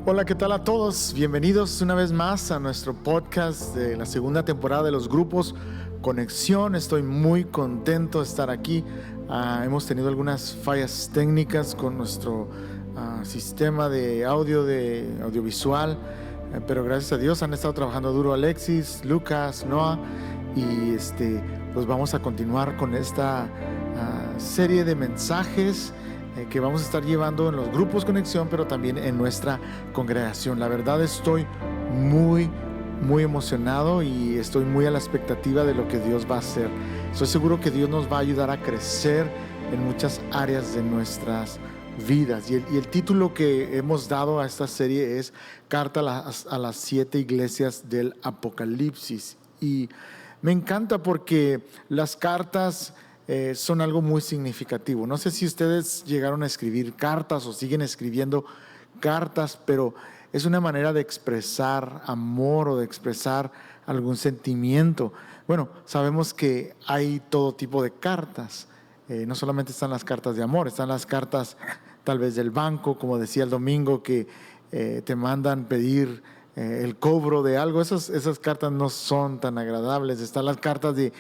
Hola, ¿qué tal a todos? Bienvenidos una vez más a nuestro podcast de la segunda temporada de los grupos Conexión. Estoy muy contento de estar aquí. Hemos tenido algunas fallas técnicas con nuestro sistema de audiovisual, pero gracias a Dios han estado trabajando duro Alexis, Lucas, Noah, y pues vamos a continuar con esta serie de mensajes que vamos a estar llevando en los grupos Conexión, pero también en nuestra congregación. La verdad estoy muy emocionado y estoy muy a la expectativa de lo que Dios va a hacer. Estoy seguro que Dios nos va a ayudar a crecer en muchas áreas de nuestras vidas. Y el título que hemos dado a esta serie es Carta a las 7 iglesias del Apocalipsis. Y me encanta porque las cartas son algo muy significativo. No sé si ustedes llegaron a escribir cartas o siguen escribiendo cartas, pero es una manera de expresar amor o de expresar algún sentimiento. Bueno, sabemos que hay todo tipo de cartas. No solamente están las cartas de amor, están las cartas tal vez del banco, como decía el domingo, que te mandan pedir el cobro de algo. Esas cartas no son tan agradables. Están las cartas de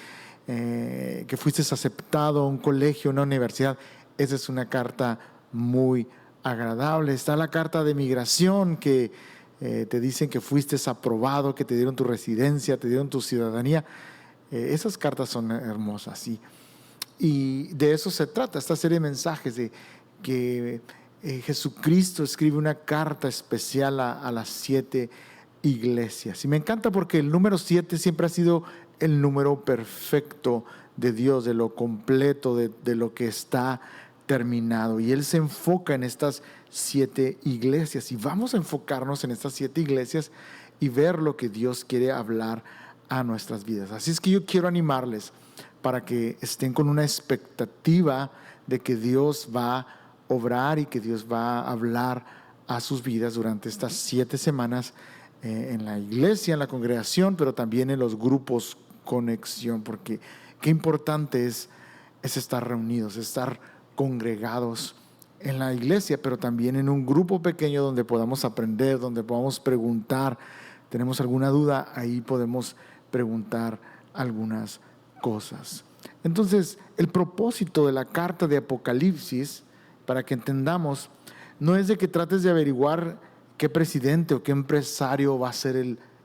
que fuiste aceptado a un colegio, a una universidad. Esa es una carta muy agradable. Está la carta de migración que te dicen que fuiste aprobado, que te dieron tu residencia, te dieron tu ciudadanía. Esas cartas son hermosas, y de eso se trata esta serie de mensajes, de que Jesucristo escribe una carta especial a las 7 iglesias. Y me encanta porque el número 7 siempre ha sido el número perfecto de Dios, de lo completo, de lo que está terminado. Y Él se enfoca en estas 7 iglesias. Y vamos a enfocarnos en estas 7 iglesias y ver lo que Dios quiere hablar a nuestras vidas. Así es que yo quiero animarles para que estén con una expectativa de que Dios va a obrar y que Dios va a hablar a sus vidas durante estas 7 semanas en la iglesia, en la congregación, pero también en los grupos Conexión, porque qué importante es estar reunidos, estar congregados en la iglesia, pero también en un grupo pequeño donde podamos aprender, donde podamos preguntar. Tenemos alguna duda, ahí podemos preguntar algunas cosas. Entonces, el propósito de la carta de Apocalipsis, para que entendamos, no es de que trates de averiguar qué presidente o qué empresario va a ser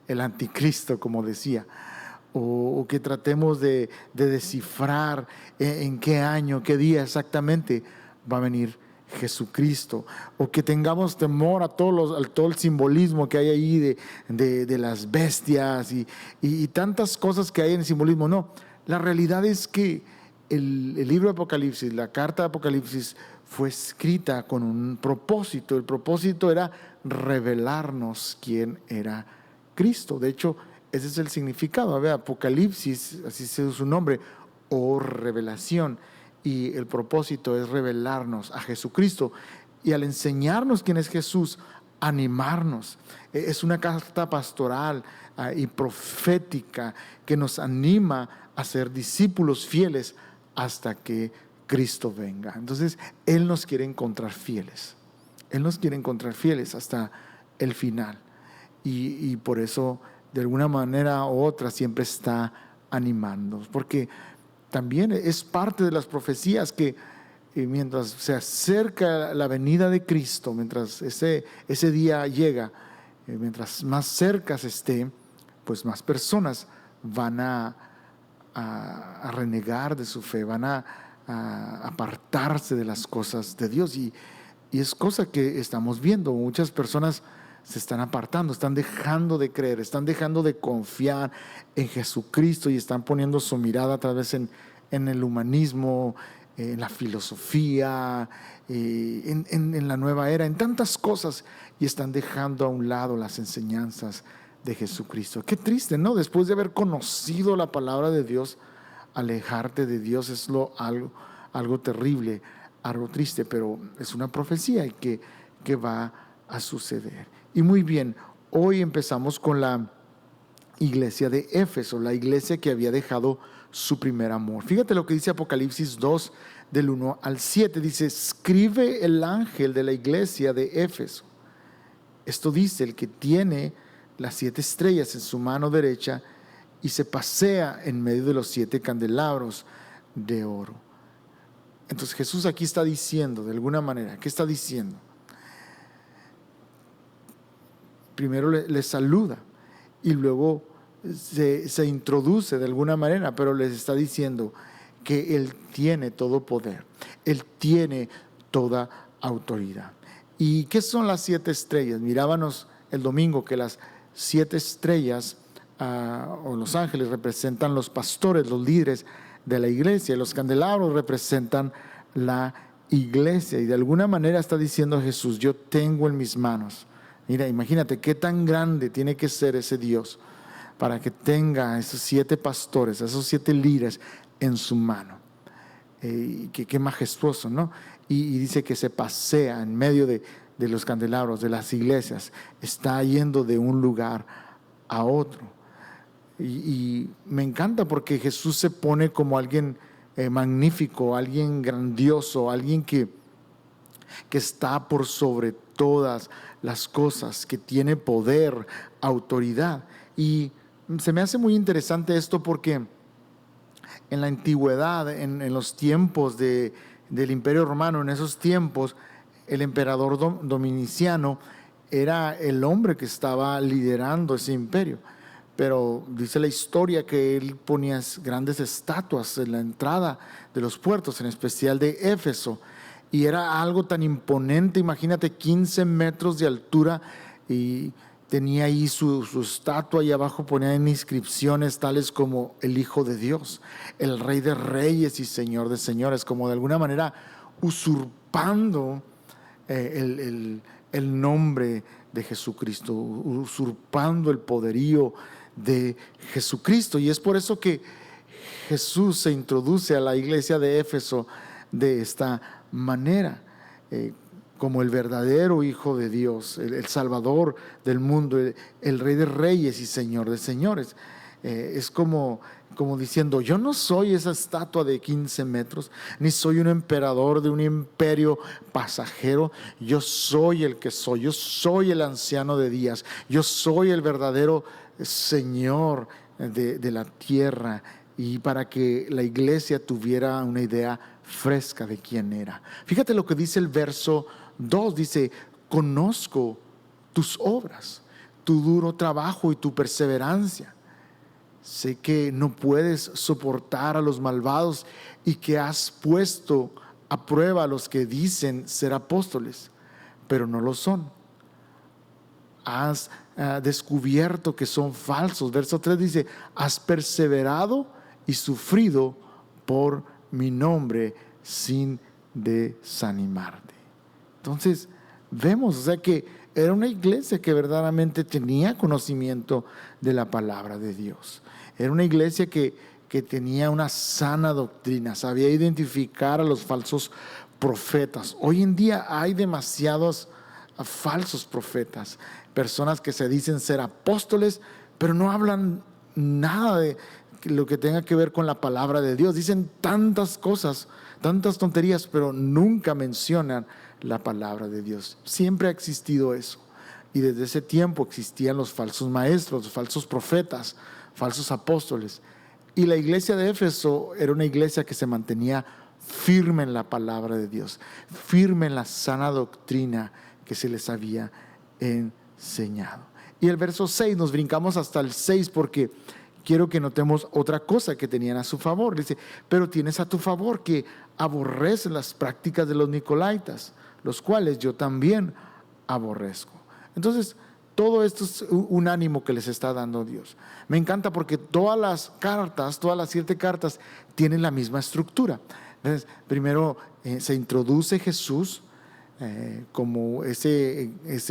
el anticristo, como decía, o que tratemos de descifrar en qué año, qué día exactamente va a venir Jesucristo, o que tengamos temor a todo el simbolismo que hay ahí de las bestias y tantas cosas que hay en el simbolismo. No, la realidad es que el libro de Apocalipsis, la carta de Apocalipsis, fue escrita con un propósito. El propósito era revelarnos quién era Cristo. De hecho, ese es el significado. A ver, Apocalipsis, así es su nombre, o revelación. Y el propósito es revelarnos a Jesucristo. Y al enseñarnos quién es Jesús, animarnos. Es una carta pastoral y profética que nos anima a ser discípulos fieles hasta que Cristo venga. Entonces, Él nos quiere encontrar fieles. Él nos quiere encontrar fieles hasta el final. Y por eso, de alguna manera u otra, siempre está animándonos. Porque también es parte de las profecías que mientras se acerca la venida de Cristo, mientras ese día llega, mientras más cerca se esté, pues más personas van a renegar de su fe, van a apartarse de las cosas de Dios. Y es cosa que estamos viendo. Muchas personas se están apartando, están dejando de creer, están dejando de confiar en Jesucristo y están poniendo su mirada tal vez en el humanismo, en la filosofía, en la nueva era, en tantas cosas, y están dejando a un lado las enseñanzas de Jesucristo. Qué triste, ¿no? Después de haber conocido la palabra de Dios, alejarte de Dios es algo terrible, algo triste, pero es una profecía que va a suceder. Y muy bien, hoy empezamos con la iglesia de Éfeso, la iglesia que había dejado su primer amor. Fíjate lo que dice Apocalipsis 2, del 1 al 7. Dice: escribe el ángel de la iglesia de Éfeso, Esto dice el que tiene las 7 estrellas en su mano derecha y se pasea en medio de los 7 candelabros de oro. Entonces Jesús aquí está diciendo, de alguna manera, ¿qué está diciendo? Primero le saluda y luego se introduce de alguna manera, pero les está diciendo que Él tiene todo poder, Él tiene toda autoridad. ¿Y qué son las 7 estrellas? Mirábamos el domingo que las 7 estrellas o los ángeles representan los pastores, los líderes de la iglesia, y los candelabros representan la iglesia. Y de alguna manera está diciendo Jesús, yo tengo en mis manos. Mira, imagínate qué tan grande tiene que ser ese Dios para que tenga esos 7 pastores, esos 7 líderes en su mano. Qué majestuoso, ¿no? Y dice que se pasea en medio de los candelabros, de las iglesias, está yendo de un lugar a otro. Y me encanta porque Jesús se pone como alguien magnífico, alguien grandioso, alguien que está por sobre todas las cosas, que tiene poder, autoridad. Y se me hace muy interesante esto porque en la antigüedad, en los tiempos del Imperio Romano, en esos tiempos, el emperador Dominiciano era el hombre que estaba liderando ese imperio. Pero dice la historia que él ponía grandes estatuas en la entrada de los puertos, en especial de Éfeso. Y era algo tan imponente, imagínate, 15 metros de altura, y tenía ahí su estatua, y abajo ponían inscripciones tales como el Hijo de Dios, el Rey de Reyes y Señor de Señores, como de alguna manera usurpando el nombre de Jesucristo, usurpando el poderío de Jesucristo. Y es por eso que Jesús se introduce a la iglesia de Éfeso de esta manera, como el verdadero Hijo de Dios, el Salvador del mundo, el Rey de Reyes y Señor de Señores. Es como diciendo, yo no soy esa estatua de 15 metros, ni soy un emperador de un imperio pasajero. Yo soy el que soy, yo soy el anciano de días, yo soy el verdadero Señor de la tierra. Y para que la iglesia tuviera una idea fresca de quién era. Fíjate lo que dice el verso 2, dice, conozco tus obras, tu duro trabajo y tu perseverancia. Sé que no puedes soportar a los malvados y que has puesto a prueba a los que dicen ser apóstoles, pero no lo son. Has descubierto que son falsos. Verso 3 dice, has perseverado y sufrido por mi nombre sin desanimarte. Entonces vemos, o sea, que era una iglesia que verdaderamente tenía conocimiento de la palabra de Dios. Era una iglesia que tenía una sana doctrina, sabía identificar a los falsos profetas. Hoy en día hay demasiados falsos profetas, personas que se dicen ser apóstoles, pero no hablan nada de lo que tenga que ver con la palabra de Dios. Dicen tantas cosas, tantas tonterías, pero nunca mencionan la palabra de Dios. Siempre ha existido eso. Y desde ese tiempo existían los falsos maestros, los falsos profetas, falsos apóstoles. Y la iglesia de Éfeso era una iglesia que se mantenía firme en la palabra de Dios, firme en la sana doctrina que se les había enseñado. Y el verso 6, nos brincamos hasta el 6 porque quiero que notemos otra cosa que tenían a su favor. Dice, pero tienes a tu favor que aborrecen las prácticas de los nicolaítas, los cuales yo también aborrezco. Entonces, todo esto es un ánimo que les está dando Dios. Me encanta porque todas las 7 cartas, tienen la misma estructura. Entonces, primero se introduce Jesús como ese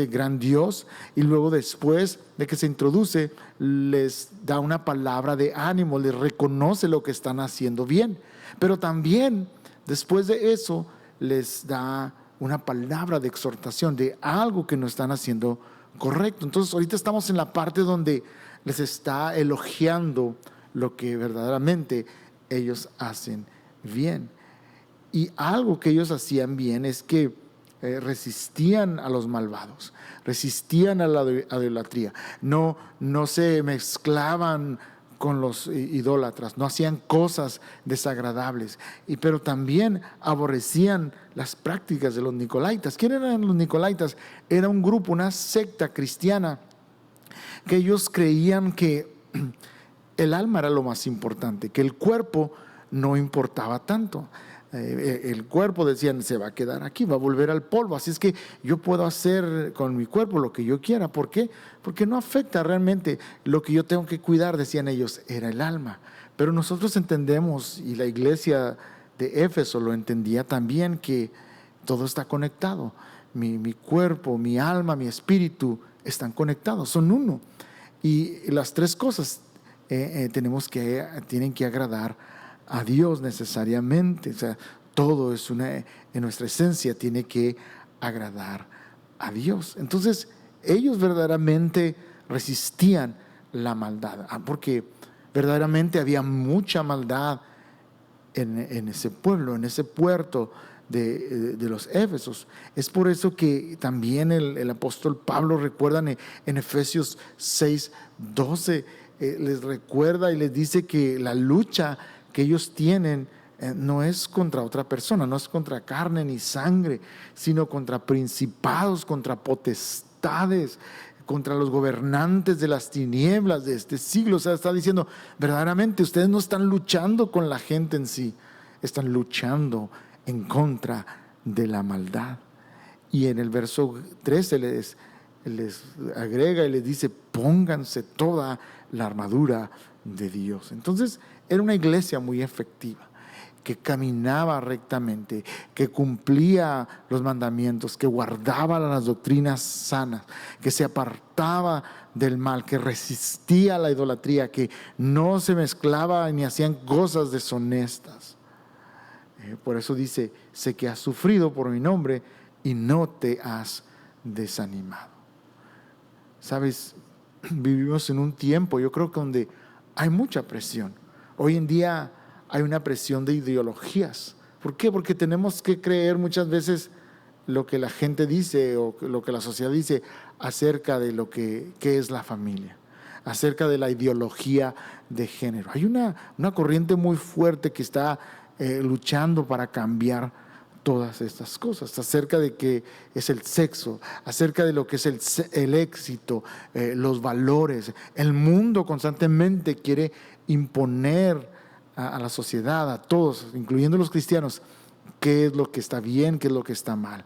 gran Dios, y luego después de que se introduce les da una palabra de ánimo, les reconoce lo que están haciendo bien, pero también después de eso les da una palabra de exhortación de algo que no están haciendo correcto. Entonces ahorita estamos en la parte donde les está elogiando lo que verdaderamente ellos hacen bien. Y algo que ellos hacían bien es que resistían a los malvados, resistían a la idolatría, no se mezclaban con los idólatras, no hacían cosas desagradables, pero también aborrecían las prácticas de los nicolaítas. ¿Quién eran los nicolaítas? Era un grupo, una secta cristiana, que ellos creían que el alma era lo más importante, que el cuerpo no importaba tanto. El cuerpo, decían, se va a quedar aquí, va a volver al polvo, así es que yo puedo hacer con mi cuerpo lo que yo quiera. ¿Por qué? Porque no afecta realmente. Lo que yo tengo que cuidar, decían ellos, era el alma. Pero nosotros entendemos, y la iglesia de Éfeso lo entendía también, que todo está conectado. Mi cuerpo, mi alma, mi espíritu están conectados, son uno. Y las tres cosas tienen que agradar a Dios necesariamente. O sea, todo es en nuestra esencia tiene que agradar a Dios. Entonces, ellos verdaderamente resistían la maldad, porque verdaderamente había mucha maldad en ese pueblo, en ese puerto de los Éfesos. Es por eso que también el apóstol Pablo, recuerdan en Efesios 6:12, les recuerda y les dice que la lucha que ellos tienen no es contra otra persona, no es contra carne ni sangre, sino contra principados, contra potestades, contra los gobernantes de las tinieblas de este siglo. O sea, está diciendo, verdaderamente ustedes no están luchando con la gente en sí, están luchando en contra de la maldad. Y en el verso 13 les agrega y les dice, pónganse toda la armadura de Dios. Entonces, era una iglesia muy efectiva, que caminaba rectamente, que cumplía los mandamientos, que guardaba las doctrinas sanas, que se apartaba del mal, que resistía a la idolatría, que no se mezclaba ni hacían cosas deshonestas. Por eso dice, sé que has sufrido por mi nombre y no te has desanimado. Sabes, vivimos en un tiempo, yo creo que donde hay mucha presión. Hoy en día hay una presión de ideologías. ¿Por qué? Porque tenemos que creer muchas veces lo que la gente dice o lo que la sociedad dice acerca de lo que es la familia, acerca de la ideología de género. Hay una corriente muy fuerte que está luchando para cambiar todas estas cosas, acerca de qué es el sexo, acerca de lo que es el éxito, los valores. El mundo constantemente quiere imponer a la sociedad, a todos, incluyendo los cristianos, qué es lo que está bien, qué es lo que está mal.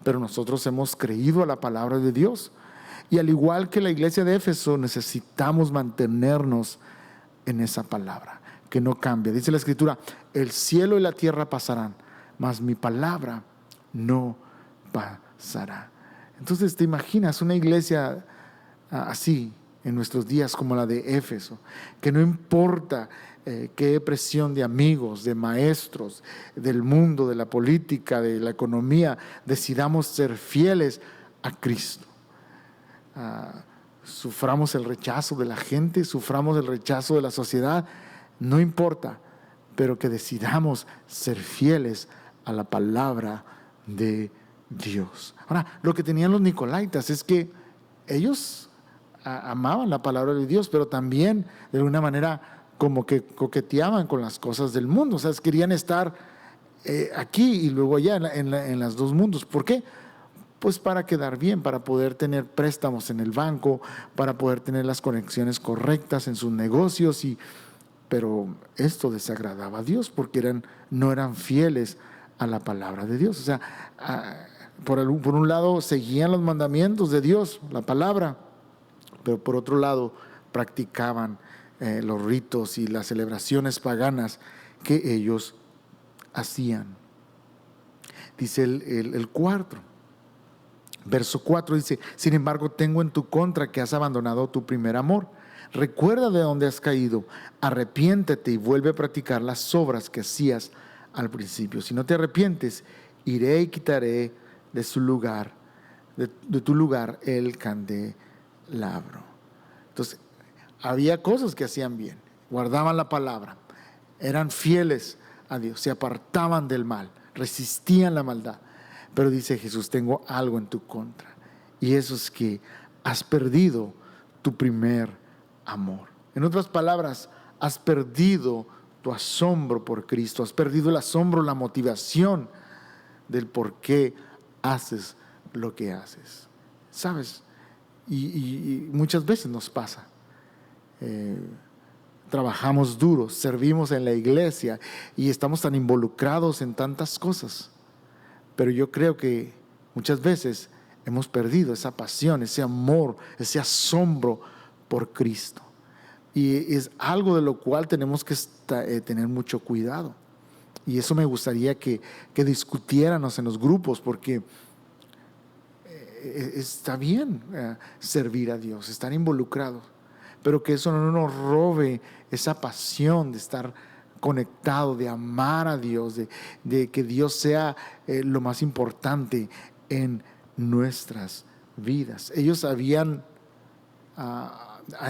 Pero nosotros hemos creído a la palabra de Dios. Y al igual que la iglesia de Éfeso, necesitamos mantenernos en esa palabra, que no cambia. Dice la Escritura, el cielo y la tierra pasarán, mas mi palabra no pasará. Entonces, ¿te imaginas una iglesia así en nuestros días como la de Éfeso? Que no importa qué presión de amigos, de maestros, del mundo, de la política, de la economía, decidamos ser fieles a Cristo. Suframos el rechazo de la gente, suframos el rechazo de la sociedad, no importa, pero que decidamos ser fieles a la palabra de Dios. Ahora, lo que tenían los nicolaítas es que ellos amaban la palabra de Dios, pero también de alguna manera como que coqueteaban con las cosas del mundo. O sea, querían estar aquí y luego allá en los dos mundos. ¿Por qué? Pues para quedar bien, para poder tener préstamos en el banco, para poder tener las conexiones correctas en sus negocios. Pero esto desagradaba a Dios porque no eran fieles a la palabra de Dios. O sea, por un lado seguían los mandamientos de Dios, la palabra, pero por otro lado practicaban los ritos y las celebraciones paganas que ellos hacían. Dice el cuarto, verso 4 dice, sin embargo tengo en tu contra que has abandonado tu primer amor. Recuerda de dónde has caído, arrepiéntete y vuelve a practicar las obras que hacías al principio. Si no te arrepientes, iré y quitaré de su lugar, de tu lugar el candelabro. Entonces, había cosas que hacían bien, guardaban la palabra, eran fieles a Dios, se apartaban del mal, resistían la maldad. Pero dice Jesús, tengo algo en tu contra. Y eso es que has perdido tu primer amor. En otras palabras, has perdido tu asombro por Cristo. Has perdido el asombro, la motivación del por qué haces lo que haces. ¿Sabes? Y muchas veces nos pasa. Trabajamos duro, servimos en la iglesia y estamos tan involucrados en tantas cosas. Pero yo creo que muchas veces hemos perdido esa pasión, ese amor, ese asombro por Cristo. Y es algo de lo cual tenemos que tener mucho cuidado. Y eso me gustaría que discutiéramos en los grupos, porque está bien servir a Dios, estar involucrados, pero que eso no nos robe esa pasión de estar conectado, de amar a Dios, de que Dios sea lo más importante en nuestras vidas. Ellos habían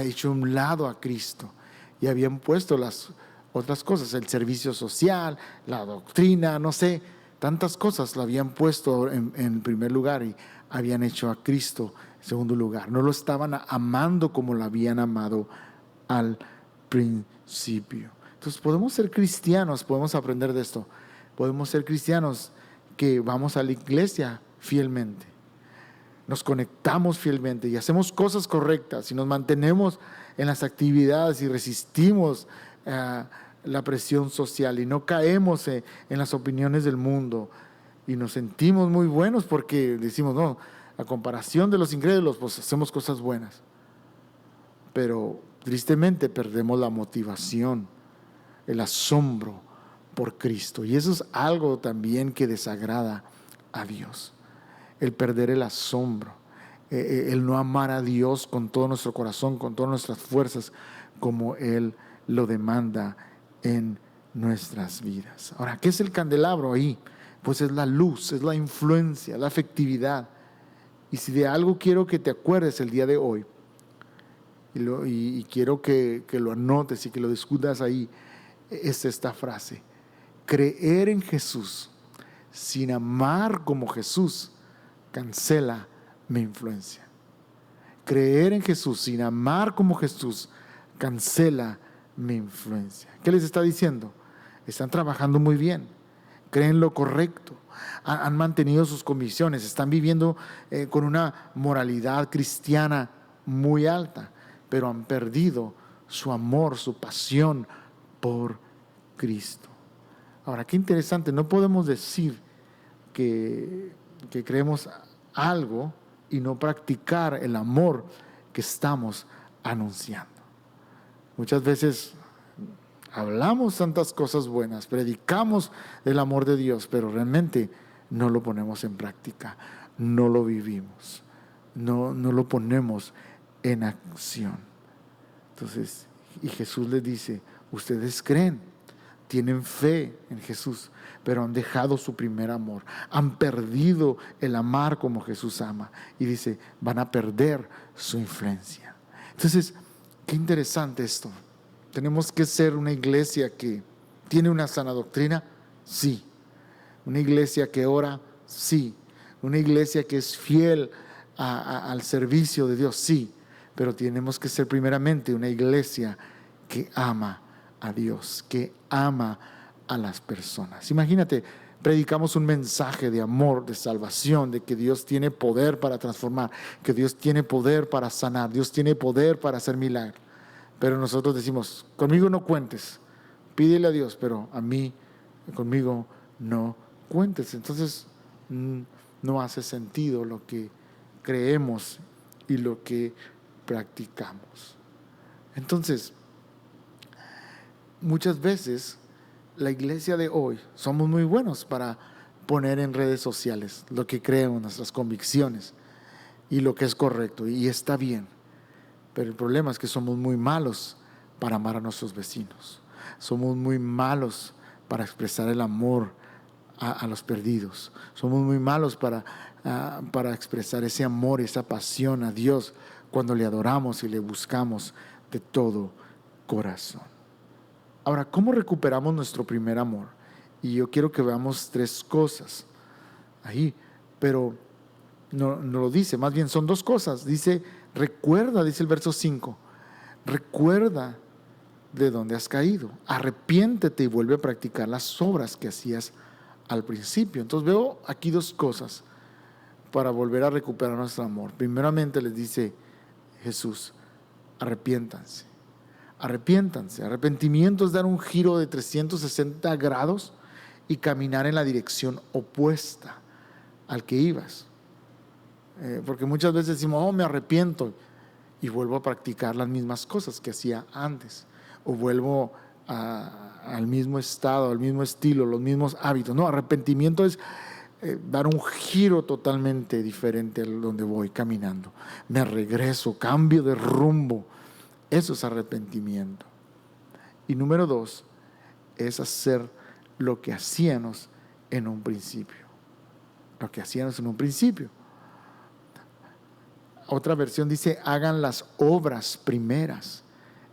hecho a un lado a Cristo y habían puesto las otras cosas, el servicio social, la doctrina, no sé, tantas cosas lo habían puesto en primer lugar y habían hecho a Cristo en segundo lugar. No lo estaban amando como lo habían amado al principio. Entonces podemos ser cristianos, podemos aprender de esto. Podemos ser cristianos que vamos a la iglesia fielmente, nos conectamos fielmente y hacemos cosas correctas y nos mantenemos en las actividades y resistimos la presión social y no caemos en las opiniones del mundo y nos sentimos muy buenos porque decimos, no, a comparación de los incrédulos, pues hacemos cosas buenas. Pero tristemente perdemos la motivación, el asombro por Cristo. Y eso es algo también que desagrada a Dios. El perder el asombro, el no amar a Dios con todo nuestro corazón, con todas nuestras fuerzas, como Él lo demanda en nuestras vidas. Ahora, ¿qué es el candelabro ahí? Pues es la luz, es la influencia, la afectividad. Y si de algo quiero que te acuerdes el día de hoy, y quiero que lo anotes y que lo discutas ahí, es esta frase: creer en Jesús sin amar como Jesús cancela mi influencia. Creer en Jesús sin amar como Jesús cancela mi influencia. ¿Qué les está diciendo? Están trabajando muy bien, creen lo correcto, han mantenido sus convicciones, están viviendo con una moralidad cristiana muy alta, pero han perdido su amor, su pasión por Cristo. Ahora, qué interesante, no podemos decir que creemos algo y no practicar el amor que estamos anunciando. Muchas veces hablamos tantas cosas buenas, predicamos el amor de Dios, pero realmente no lo ponemos en práctica, no lo vivimos, no lo ponemos en acción. Entonces, y Jesús les dice, ustedes creen, tienen fe en Jesús, pero han dejado su primer amor, han perdido el amar como Jesús ama, y dice, van a perder su influencia. Entonces, qué interesante esto. ¿Tenemos que ser una iglesia que tiene una sana doctrina? Sí. ¿Una iglesia que ora? Sí. ¿Una iglesia que es fiel al servicio de Dios? Sí. Pero tenemos que ser primeramente una iglesia que ama a Dios, que ama a las personas. Imagínate, predicamos un mensaje de amor, de salvación, de que Dios tiene poder para transformar, que Dios tiene poder para sanar, Dios tiene poder para hacer milagros. Pero nosotros decimos, conmigo no cuentes, pídele a Dios, pero conmigo no cuentes. Entonces no hace sentido lo que creemos y lo que practicamos. Entonces, muchas veces la iglesia de hoy somos muy buenos para poner en redes sociales lo que creemos, nuestras convicciones y lo que es correcto, y está bien. Pero el problema es que somos muy malos para amar a nuestros vecinos. Somos muy malos para expresar el amor a los perdidos. Somos muy malos para expresar ese amor, esa pasión a Dios cuando le adoramos y le buscamos de todo corazón. Ahora, ¿cómo recuperamos nuestro primer amor? Y yo quiero que veamos tres cosas. Ahí, pero no lo dice. Más bien son dos cosas. Dice, recuerda, dice el verso 5, recuerda de dónde has caído. Arrepiéntete y vuelve a practicar las obras que hacías al principio. Entonces veo aquí dos cosas para volver a recuperar nuestro amor. Primeramente les dice Jesús, arrepiéntanse. Arrepiéntanse. Arrepentimiento es dar un giro de 360 grados y caminar en la dirección opuesta al que ibas. Porque muchas veces decimos, oh, me arrepiento, y vuelvo a practicar las mismas cosas que hacía antes, o vuelvo al mismo estado, al mismo estilo, los mismos hábitos. No, arrepentimiento es dar un giro totalmente diferente a donde voy caminando. Me regreso, cambio de rumbo. Eso es arrepentimiento. Y número 2 es hacer lo que hacíamos en un principio. Lo que hacíamos en un principio. Otra versión dice, hagan las obras primeras.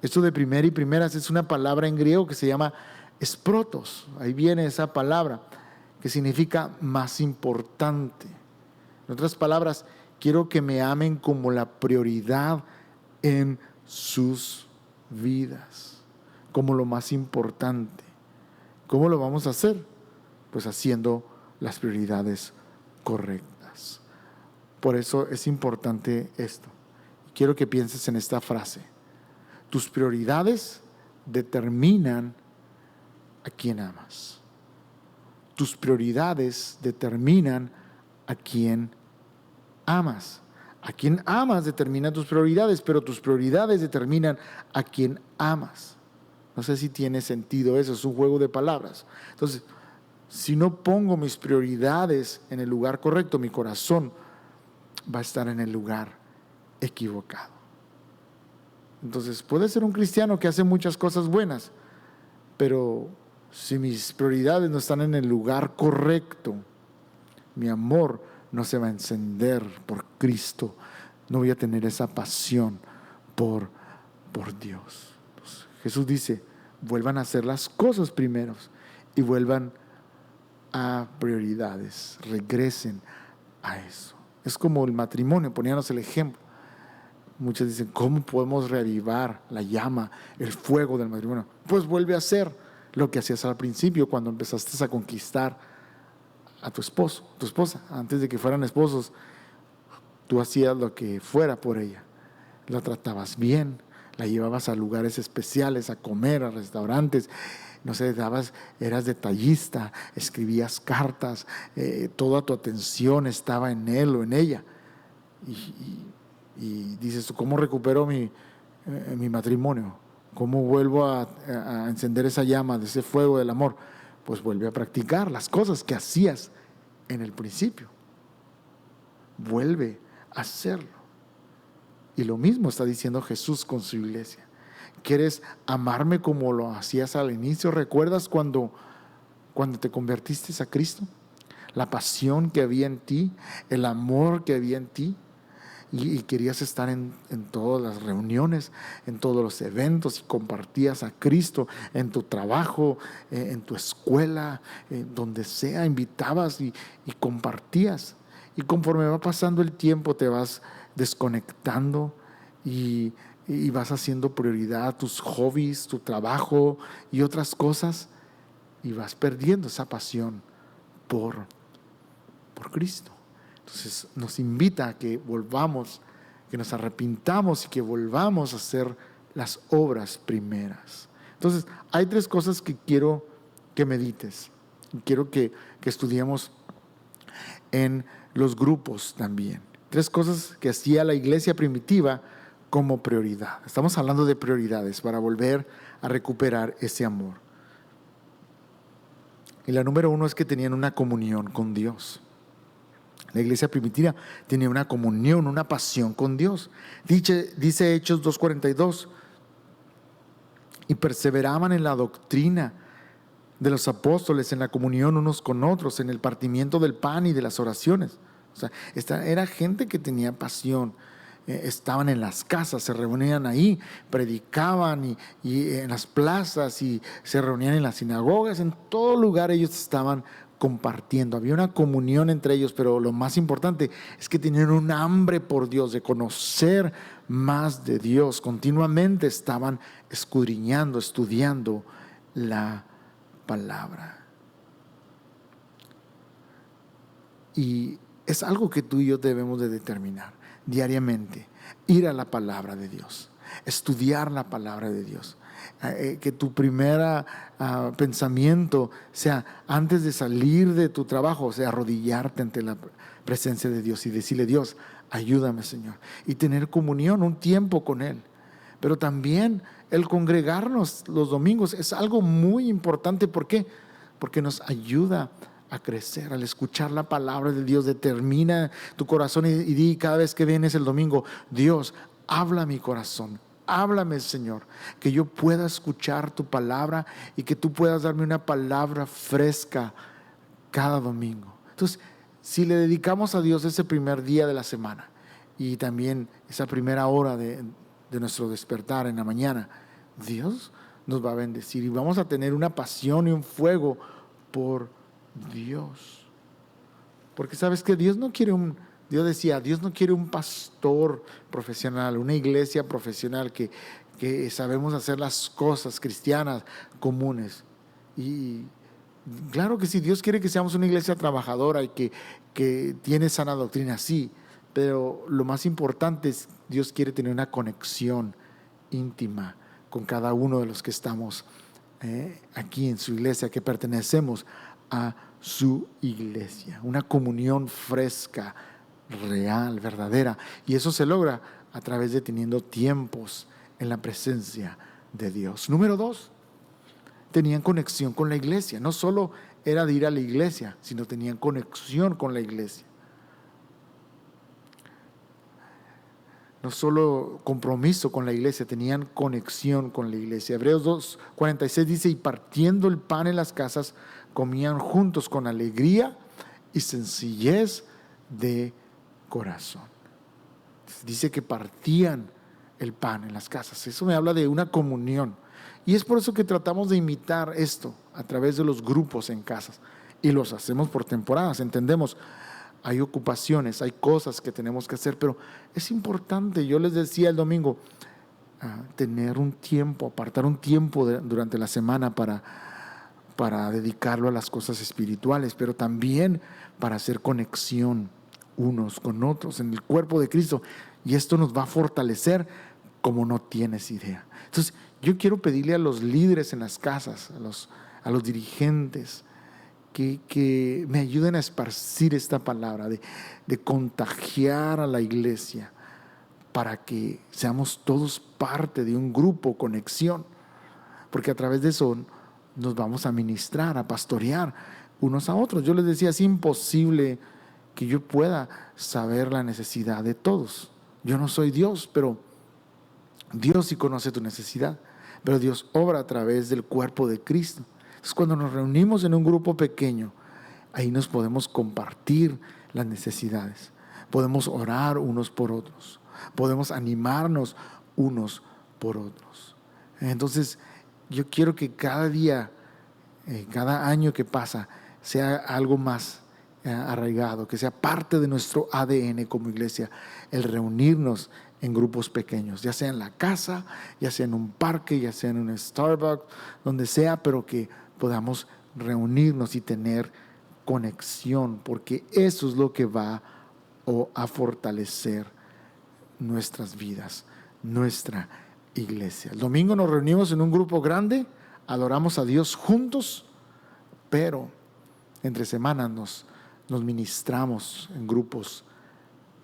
Esto de primera y primeras es una palabra en griego que se llama esprotos. Ahí viene esa palabra que significa más importante. En otras palabras, quiero que me amen como la prioridad en sus vidas, como lo más importante. ¿Cómo lo vamos a hacer? Pues haciendo las prioridades correctas. Por eso es importante esto. Quiero que pienses en esta frase. Tus prioridades determinan a quién amas. Tus prioridades determinan a quién amas. A quien amas determina tus prioridades, pero tus prioridades determinan a quien amas. No sé si tiene sentido eso, es un juego de palabras. Entonces, si no pongo mis prioridades en el lugar correcto, mi corazón va a estar en el lugar equivocado. Entonces, puede ser un cristiano que hace muchas cosas buenas, pero si mis prioridades no están en el lugar correcto, mi amor no se va a encender por Cristo. No voy a tener esa pasión por Dios. Entonces, Jesús dice, vuelvan a hacer las cosas primeros y vuelvan a prioridades. Regresen a eso. Es como el matrimonio, poníamos el ejemplo. Muchos dicen, ¿cómo podemos reavivar la llama, el fuego del matrimonio? Pues vuelve a hacer lo que hacías al principio cuando empezaste a conquistar a tu esposo, tu esposa. Antes de que fueran esposos, tú hacías lo que fuera por ella. La tratabas bien, la llevabas a lugares especiales, a comer, a restaurantes. No sé, eras detallista, escribías cartas, toda tu atención estaba en él o en ella. Y dices, ¿cómo recupero mi matrimonio? ¿Cómo vuelvo a encender esa llama de ese fuego del amor? Pues vuelve a practicar las cosas que hacías en el principio. Vuelve a hacerlo. Y lo mismo está diciendo Jesús con su iglesia. ¿Quieres amarme como lo hacías al inicio? ¿Recuerdas cuando te convertiste a Cristo? La pasión que había en ti, el amor que había en ti. Y querías estar en todas las reuniones, en todos los eventos, y compartías a Cristo en tu trabajo, en tu escuela, donde sea, invitabas y compartías. Y conforme va pasando el tiempo te vas desconectando y vas haciendo prioridad tus hobbies, tu trabajo y otras cosas, y vas perdiendo esa pasión por Cristo. Entonces nos invita a que volvamos, que nos arrepintamos y que volvamos a hacer las obras primeras. Entonces hay 3 cosas que quiero que medites. Quiero que estudiemos en los grupos también. 3 cosas que hacía la iglesia primitiva como prioridad. Estamos hablando de prioridades para volver a recuperar ese amor. Y la número 1 es que tenían una comunión con Dios. La iglesia primitiva tenía una comunión, una pasión con Dios. Dice Hechos 2:42, y perseveraban en la doctrina de los apóstoles, en la comunión unos con otros, en el partimiento del pan y de las oraciones. O sea, era gente que tenía pasión. Estaban en las casas, se reunían ahí, predicaban y en las plazas, y se reunían en las sinagogas. En todo lugar ellos estaban compartiendo. Había una comunión entre ellos, pero lo más importante es que tenían un hambre por Dios, de conocer más de Dios. Continuamente estaban escudriñando, estudiando la palabra. Y es algo que tú y yo debemos de determinar diariamente. Ir a la palabra de Dios, estudiar la palabra de Dios. Que tu primer pensamiento sea, antes de salir de tu trabajo, sea arrodillarte ante la presencia de Dios y decirle: Dios, ayúdame, Señor. Y tener comunión, un tiempo con Él. Pero también el congregarnos los domingos es algo muy importante. ¿Por qué? Porque nos ayuda a crecer. Al escuchar la palabra de Dios, determina tu corazón y di cada vez que vienes el domingo: Dios, habla a mi corazón, háblame, Señor, que yo pueda escuchar tu palabra y que tú puedas darme una palabra fresca cada domingo. Entonces, si le dedicamos a Dios ese primer día de la semana y también esa primera hora de nuestro despertar en la mañana, Dios nos va a bendecir y vamos a tener una pasión y un fuego por Dios. Porque sabes que Dios no quiere Dios decía, Dios no quiere un pastor profesional, una iglesia profesional que sabemos hacer las cosas cristianas comunes. Y claro que sí, Dios quiere que seamos una iglesia trabajadora y que tiene sana doctrina, sí. Pero lo más importante es, Dios quiere tener una conexión íntima con cada uno de los que estamos aquí en su iglesia, que pertenecemos a su iglesia. Una comunión fresca, real, verdadera. Y eso se logra a través de teniendo tiempos en la presencia de Dios. Número 2, tenían conexión con la iglesia. No solo era de ir a la iglesia, sino tenían conexión con la iglesia. No solo compromiso con la iglesia, tenían conexión con la iglesia. Hebreos 2:46 dice: y partiendo el pan en las casas, comían juntos con alegría y sencillez de corazón. Dice que partían el pan en las casas. Eso me habla de una comunión. Y es por eso que tratamos de imitar esto a través de los grupos en casas. Y los hacemos por temporadas, entendemos. Hay ocupaciones, hay cosas que tenemos que hacer, pero es importante, yo les decía el domingo, tener un tiempo, apartar un tiempo durante la semana para dedicarlo a las cosas espirituales, pero también para hacer conexión unos con otros en el cuerpo de Cristo. Y esto nos va a fortalecer como no tienes idea. Entonces, yo quiero pedirle a los líderes en las casas, a los dirigentes, que me ayuden a esparcir esta palabra, de contagiar a la iglesia para que seamos todos parte de un grupo, conexión, porque a través de eso nos vamos a ministrar, a pastorear unos a otros. Yo les decía, es imposible que yo pueda saber la necesidad de todos. Yo no soy Dios, pero Dios sí conoce tu necesidad, pero Dios obra a través del cuerpo de Cristo. Entonces, cuando nos reunimos en un grupo pequeño, ahí nos podemos compartir las necesidades. Podemos orar unos por otros. Podemos animarnos unos por otros. Entonces, yo quiero que cada día, cada año que pasa, sea algo más arraigado, que sea parte de nuestro ADN como iglesia, el reunirnos en grupos pequeños, ya sea en la casa, ya sea en un parque, ya sea en un Starbucks, donde sea, pero que podamos reunirnos y tener conexión, porque eso es lo que va a fortalecer nuestras vidas, nuestra iglesia. El domingo nos reunimos en un grupo grande, adoramos a Dios juntos, pero entre semanas nos ministramos en grupos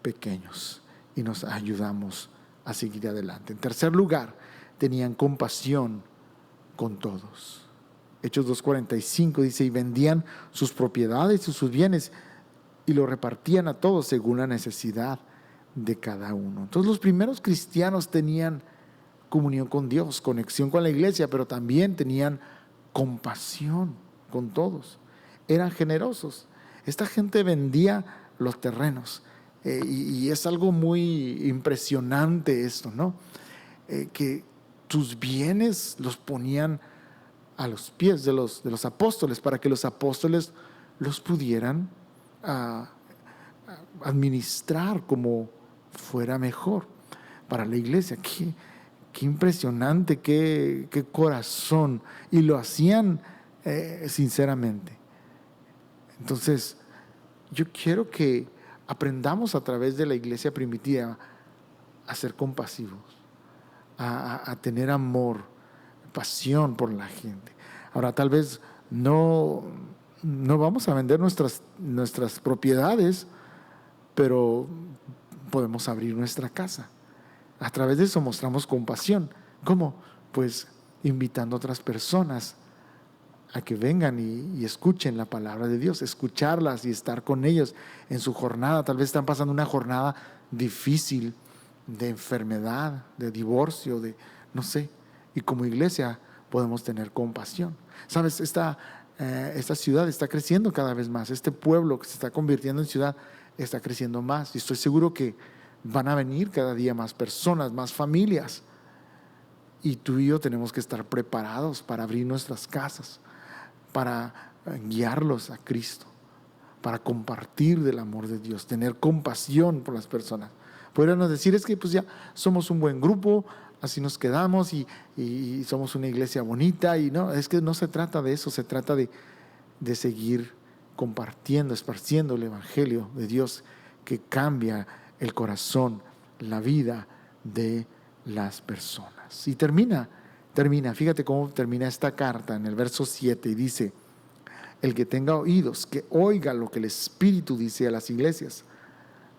pequeños y nos ayudamos a seguir adelante. En tercer lugar, tenían compasión con todos. Hechos 2:45 dice: y vendían sus propiedades y sus bienes y lo repartían a todos según la necesidad de cada uno. Entonces, los primeros cristianos tenían comunión con Dios, conexión con la iglesia, pero también tenían compasión con todos. Eran generosos. Esta gente vendía los terrenos. Y es algo muy impresionante esto, ¿no? Que sus bienes los ponían a los pies de los apóstoles, para que los apóstoles los pudieran administrar como fuera mejor para la iglesia. Qué impresionante, qué corazón. Y lo hacían sinceramente. Entonces, yo quiero que aprendamos a través de la iglesia primitiva a ser compasivos, a tener amor, pasión por la gente. Ahora, tal vez no vamos a vender nuestras propiedades, pero podemos abrir nuestra casa. A través de eso mostramos compasión. ¿Cómo? Pues invitando a otras personas a que vengan y escuchen la palabra de Dios, escucharlas y estar con ellos en su jornada. Tal vez están pasando una jornada difícil de enfermedad, de divorcio, de no sé. Y como iglesia podemos tener compasión. ¿Sabes? Esta ciudad está creciendo cada vez más. Este pueblo que se está convirtiendo en ciudad está creciendo más. Y estoy seguro que van a venir cada día más personas, más familias. Y tú y yo tenemos que estar preparados para abrir nuestras casas, para guiarlos a Cristo, para compartir del amor de Dios, tener compasión por las personas. Podríamos decir, es que pues ya somos un buen grupo, así nos quedamos y somos una iglesia bonita. Y no, es que no se trata de eso, se trata de seguir compartiendo, esparciendo el evangelio de Dios que cambia el corazón, la vida de las personas. Y termina, fíjate cómo termina esta carta en el verso 7 y dice: el que tenga oídos, que oiga lo que el Espíritu dice a las iglesias.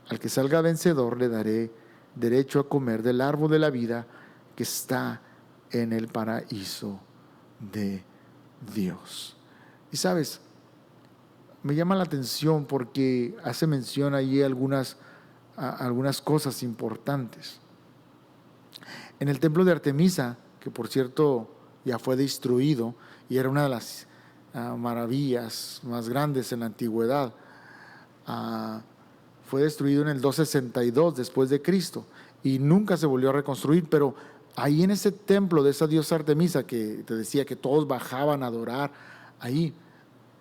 Al que salga vencedor le daré derecho a comer del árbol de la vida que está en el paraíso de Dios. Y sabes, me llama la atención porque hace mención allí algunas cosas importantes. En el templo de Artemisa, que por cierto ya fue destruido y era una de las maravillas más grandes en la antigüedad, fue destruido en el 262 después de Cristo y nunca se volvió a reconstruir. Pero ahí en ese templo de esa diosa Artemisa, que te decía que todos bajaban a adorar, ahí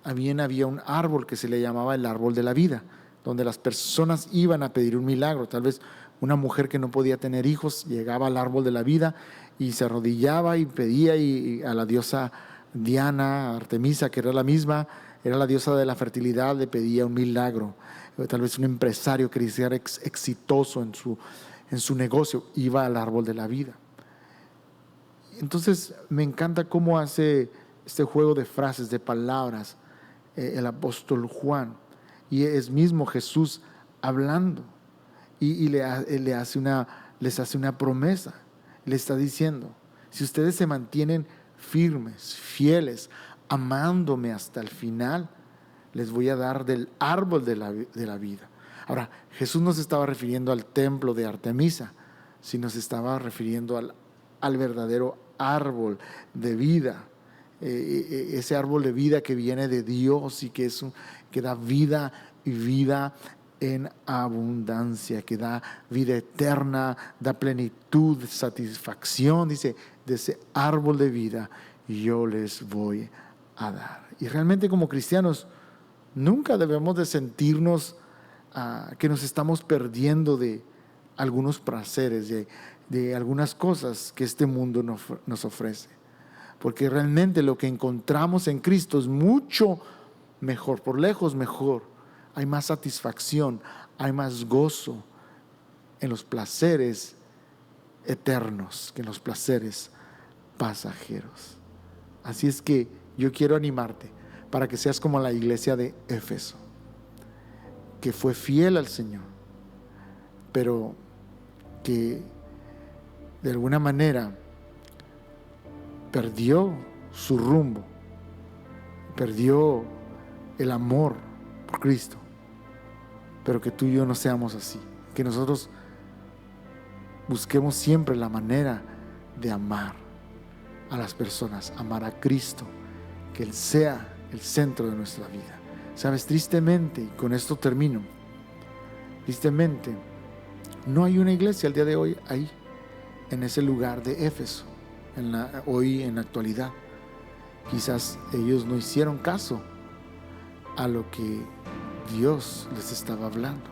también había un árbol que se le llamaba el árbol de la vida, donde las personas iban a pedir un milagro. Tal vez una mujer que no podía tener hijos llegaba al árbol de la vida y se arrodillaba y pedía, y a la diosa Diana, Artemisa, que era la misma, era la diosa de la fertilidad, le pedía un milagro. Tal vez un empresario que quería ser exitoso en su negocio, iba al árbol de la vida. Entonces me encanta cómo hace este juego de frases, de palabras, el apóstol Juan, y es mismo Jesús hablando, y les hace una promesa. Le está diciendo: si ustedes se mantienen firmes, fieles, amándome hasta el final, les voy a dar del árbol de la vida. Ahora, Jesús no se estaba refiriendo al templo de Artemisa, sino se estaba refiriendo al verdadero árbol de vida. Ese árbol de vida que viene de Dios y que da vida, y vida en abundancia, que da vida eterna, da plenitud, satisfacción. Dice: de ese árbol de vida yo les voy a dar. Y realmente, como cristianos, nunca debemos de sentirnos que nos estamos perdiendo de algunos placeres, de algunas cosas que este mundo nos ofrece. Porque realmente lo que encontramos en Cristo es mucho mejor, por lejos mejor. Hay más satisfacción, hay más gozo en los placeres eternos que en los placeres pasajeros. Así es que yo quiero animarte para que seas como la iglesia de Éfeso, que fue fiel al Señor, pero que de alguna manera perdió su rumbo, perdió el amor por Cristo. Pero que tú y yo no seamos así, que nosotros busquemos siempre la manera de amar a las personas, amar a Cristo, que Él sea el centro de nuestra vida. Sabes, tristemente, y con esto termino, tristemente, no hay una iglesia al día de hoy ahí, en ese lugar de Éfeso, hoy en la actualidad. Quizás ellos no hicieron caso a lo que Dios les estaba hablando.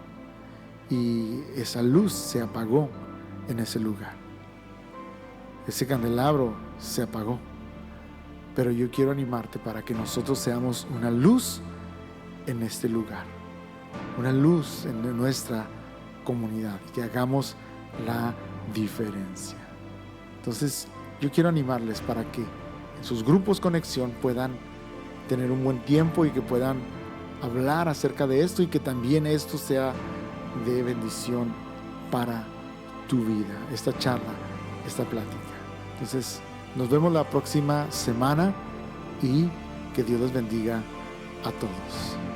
Y esa luz se apagó en ese lugar. Ese candelabro se apagó. Pero yo quiero animarte para que nosotros seamos una luz en este lugar, una luz en nuestra comunidad, que hagamos la diferencia. Entonces, yo quiero animarles para que en sus grupos Conexión puedan tener un buen tiempo y que puedan hablar acerca de esto, y que también esto sea de bendición para tu vida, esta charla, esta plática. Entonces, nos vemos la próxima semana y que Dios les bendiga a todos.